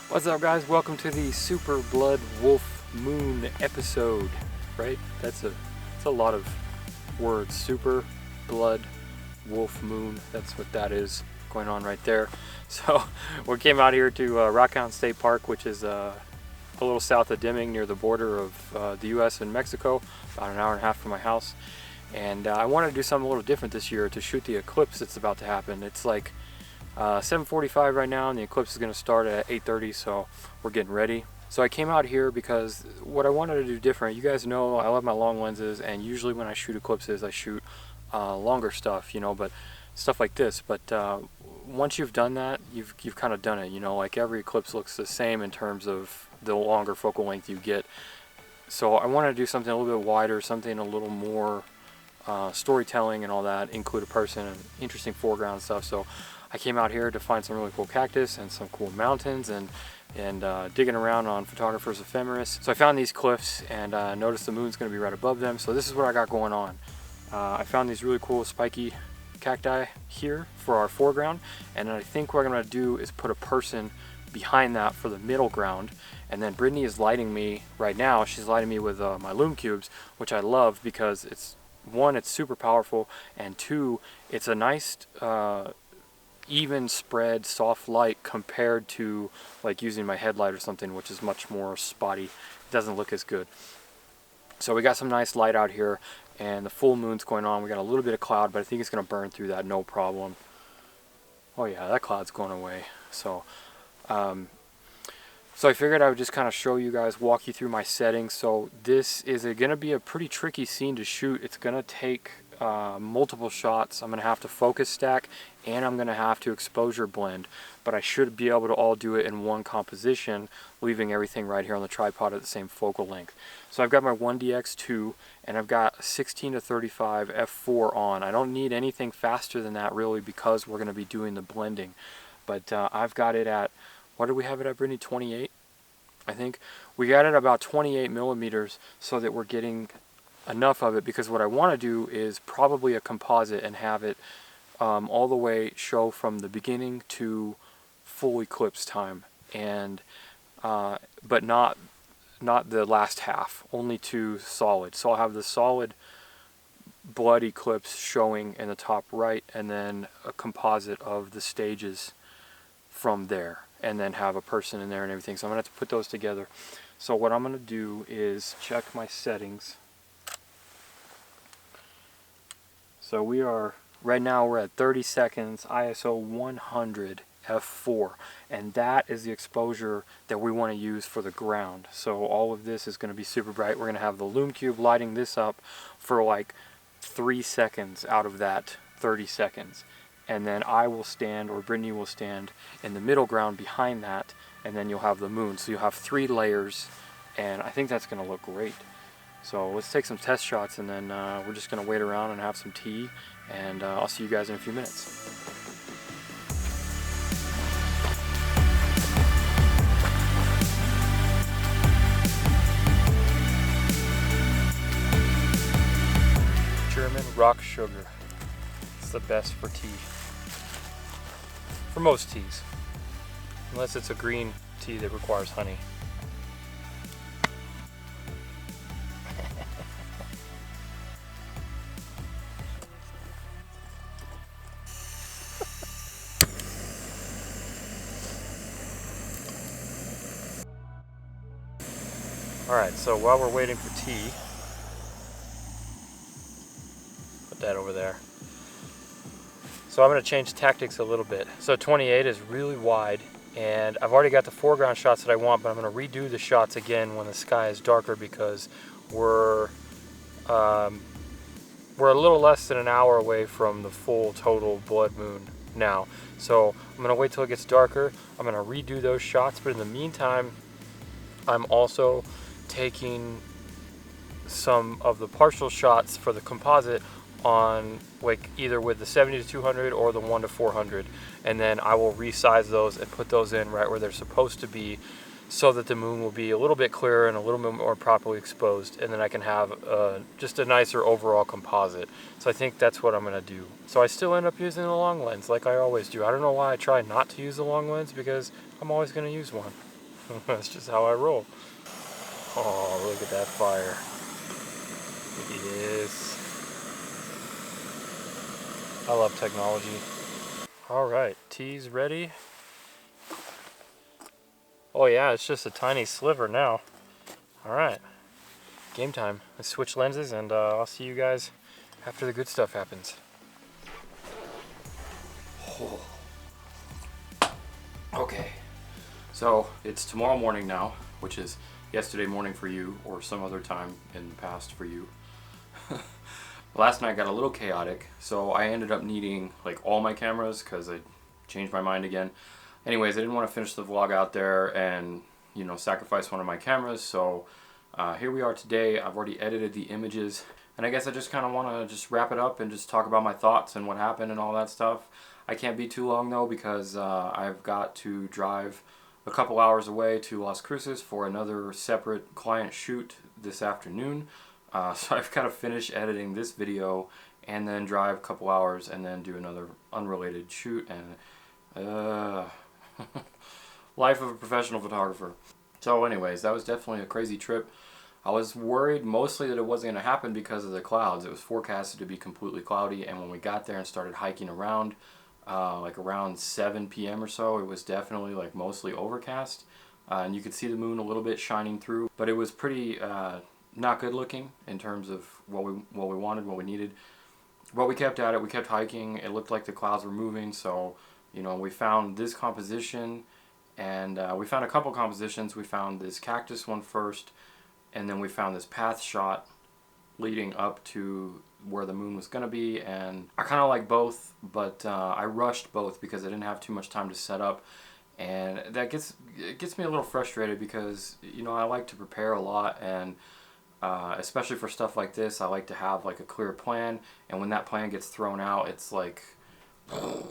What's up, guys? Welcome to the Super Blood Wolf Moon episode. Right? That's a lot of words. Super Blood Wolf Moon. That's what that is going on right there. So we came out here to Rockhound State Park, which is a little south of Deming, near the border of the U.S. and Mexico, about an hour and a half from my house. And I wanted to do something a little different this year to shoot the eclipse that's about to happen. It's like 7:45 right now, and the eclipse is going to start at 8:30, so we're getting ready. So I came out here because what I wanted to do different, you guys know I love my long lenses, and usually when I shoot eclipses I shoot longer stuff, but stuff like this. But once you've done that, you've kind of done it, like every eclipse looks the same in terms of the longer focal length you get. So I wanted to do something a little bit wider, something a little more storytelling and all that, include a person and interesting foreground stuff. So I came out here to find some really cool cactus and some cool mountains and digging around on Photographer's Ephemeris. So I found these cliffs and noticed the moon's going to be right above them. So this is what I got going on. I found these really cool spiky cacti here for our foreground, and I think what I'm going to do is put a person behind that for the middle ground. And then Brittany is lighting me right now. She's lighting me with my lume cubes, which I love because it's super powerful, and two, it's a nice even spread soft light compared to like using my headlight or something, which is much more spotty. It doesn't look as good. So we got some nice light out here, and the full moon's going on. We got a little bit of cloud, but I think it's going to burn through that no problem. Oh yeah, that cloud's going away. So I figured I would just kind of show you guys, walk you through my settings. So this is going to be a pretty tricky scene to shoot. It's going to take multiple shots. I'm going to have to focus stack, and I'm going to have to exposure blend, but I should be able to all do it in one composition, leaving everything right here on the tripod at the same focal length. So I've got my 1DX2, and I've got 16 to 35 f4 on. I don't need anything faster than that really, because we're going to be doing the blending. But I've got it at, what did we have it at, Brittany? 28? I think we got it about 28 millimeters, so that we're getting enough of it, because what I want to do is probably a composite and have it all the way show from the beginning to full eclipse time, and but not the last half, only to solid. So I'll have the solid blood eclipse showing in the top right, and then a composite of the stages from there, and then have a person in there and everything. So I'm gonna have to put those together. So what I'm gonna do is check my settings. So right now we're at 30 seconds, ISO 100 f4, and that is the exposure that we want to use for the ground. So all of this is going to be super bright. We're going to have the lume cube lighting this up for like 3 seconds out of that 30 seconds. And then I will stand, or Brittany will stand, in the middle ground behind that, and then you'll have the moon. So you'll have 3 layers, and I think that's going to look great. So let's take some test shots, and then we're just going to wait around and have some tea, and I'll see you guys in a few minutes. German rock sugar. It's the best for tea. For most teas. Unless it's a green tea that requires honey. Alright, so while we're waiting for tea, put that over there. So I'm going to change tactics a little bit. So 28 is really wide, and I've already got the foreground shots that I want, but I'm going to redo the shots again when the sky is darker, because we're a little less than an hour away from the full total blood moon now. So I'm going to wait till it gets darker. I'm going to redo those shots, but in the meantime, I'm also taking some of the partial shots for the composite on like either with the 70 to 200 or the 1 to 400, and then I will resize those and put those in right where they're supposed to be, so that the moon will be a little bit clearer and a little bit more properly exposed, and then I can have just a nicer overall composite. So I think that's what I'm going to do. So I still end up using the long lens like I always do. I don't know why I try not to use the long lens, because I'm always going to use one. That's just how I roll. Oh, look at that fire. Look at this. I love technology. Alright, tea's ready. Oh yeah, it's just a tiny sliver now. Alright, game time. Let's switch lenses and I'll see you guys after the good stuff happens. Oh. Okay, so it's tomorrow morning now, which is yesterday morning for you, or some other time in the past for you. Last night got a little chaotic, so I ended up needing like all my cameras because I changed my mind again. Anyways, I didn't want to finish the vlog out there and, you know, sacrifice one of my cameras, so here we are today. I've already edited the images, and I guess I just kind of want to just wrap it up and just talk about my thoughts and what happened and all that stuff. I can't be too long though because I've got to drive a couple hours away to Las Cruces for another separate client shoot this afternoon. So I've got to finish editing this video and then drive a couple hours and then do another unrelated shoot, and life of a professional photographer. So anyways, that was definitely a crazy trip. I was worried mostly that it wasn't going to happen because of the clouds. It was forecasted to be completely cloudy, and when we got there and started hiking around, like around 7 p.m. or so, it was definitely like mostly overcast. And you could see the moon a little bit shining through, but it was pretty not good looking in terms of what we wanted, what we needed. But we kept at it, we kept hiking. It looked like the clouds were moving, so you know, we found this composition, and we found a couple compositions. We found this cactus one first, and then we found this path shot leading up to where the moon was going to be, and I kind of like both, but I rushed both because I didn't have too much time to set up, and that gets me a little frustrated because, you know, I like to prepare a lot, and especially for stuff like this, I like to have like a clear plan, and when that plan gets thrown out, it's like,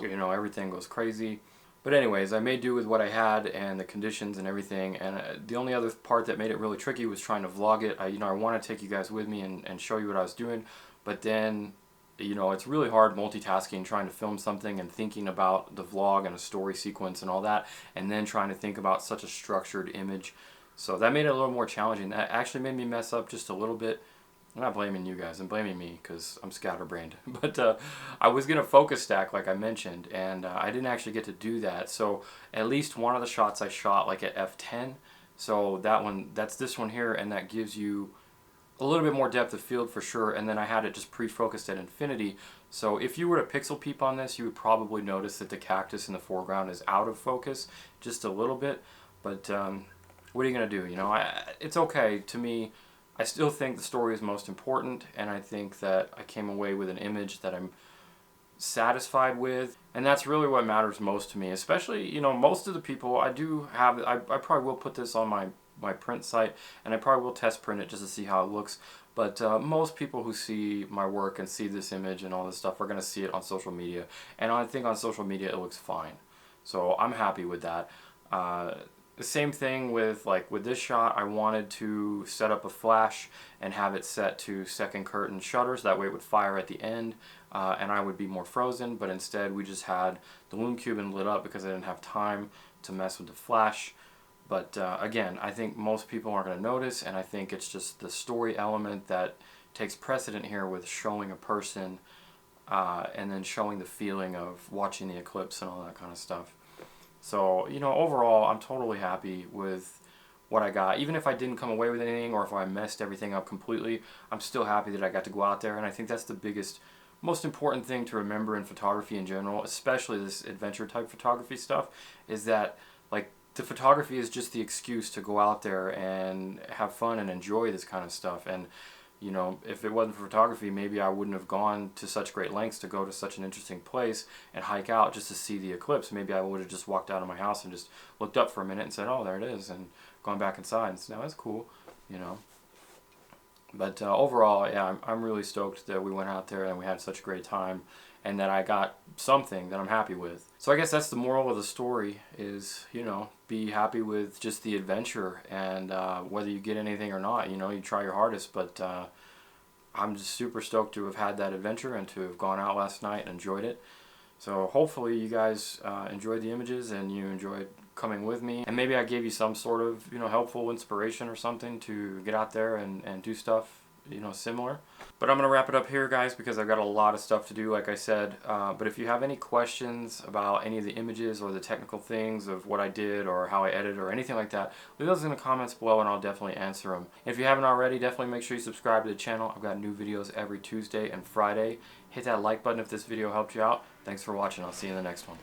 you know, everything goes crazy. But anyways, I made do with what I had and the conditions and everything, and the only other part that made it really tricky was trying to vlog it. You know, I want to take you guys with me and show you what I was doing, but then, you know, it's really hard multitasking, trying to film something and thinking about the vlog and a story sequence and all that, and then trying to think about such a structured image. So that made it a little more challenging. That actually made me mess up just a little bit. I'm not blaming you guys, I'm blaming me because I'm scatterbrained. But I was going to focus stack like I mentioned, and I didn't actually get to do that. So at least one of the shots I shot like at f10. So that one, that's this one here, and that gives you a little bit more depth of field for sure. And then I had it just pre-focused at infinity. So if you were to pixel peep on this, you would probably notice that the cactus in the foreground is out of focus just a little bit. But what are you going to do? You know, it's okay to me. I still think the story is most important, and I think that I came away with an image that I'm satisfied with, and that's really what matters most to me. Especially, you know, most of the people I probably will put this on my print site, and I probably will test print it just to see how it looks. But most people who see my work and see this image and all this stuff are going to see it on social media, and I think on social media it looks fine. So I'm happy with that. The same thing with this shot. I wanted to set up a flash and have it set to second curtain shutters. That way it would fire at the end, and I would be more frozen. But instead we just had the Lume Cuban lit up because I didn't have time to mess with the flash. But again, I think most people aren't going to notice, and I think it's just the story element that takes precedent here with showing a person and then showing the feeling of watching the eclipse and all that kind of stuff. So, you know, overall, I'm totally happy with what I got. Even if I didn't come away with anything, or if I messed everything up completely, I'm still happy that I got to go out there. And I think that's the biggest, most important thing to remember in photography in general, especially this adventure type photography stuff, is that, like, the photography is just the excuse to go out there and have fun and enjoy this kind of stuff. And, you know, if it wasn't for photography, maybe I wouldn't have gone to such great lengths to go to such an interesting place and hike out just to see the eclipse. Maybe I would have just walked out of my house and just looked up for a minute and said, oh, there it is, and gone back inside and said, no, that's cool, you know. But overall, yeah, I'm really stoked that we went out there and we had such a great time, and that I got something that I'm happy with. So I guess that's the moral of the story is, you know, be happy with just the adventure, and whether you get anything or not, you know, you try your hardest. But I'm just super stoked to have had that adventure and to have gone out last night and enjoyed it. So hopefully you guys enjoyed the images and you enjoyed coming with me, and maybe I gave you some sort of, you know, helpful inspiration or something to get out there and do stuff, you know, similar. But I'm gonna wrap it up here, guys, because I've got a lot of stuff to do, like I said. But if you have any questions about any of the images or the technical things of what I did or how I edited or anything like that, leave those in the comments below and I'll definitely answer them. If you haven't already, definitely make sure you subscribe to the channel. I've got new videos every Tuesday and Friday. Hit that like button if this video helped you out. Thanks for watching. I'll see you in the next one.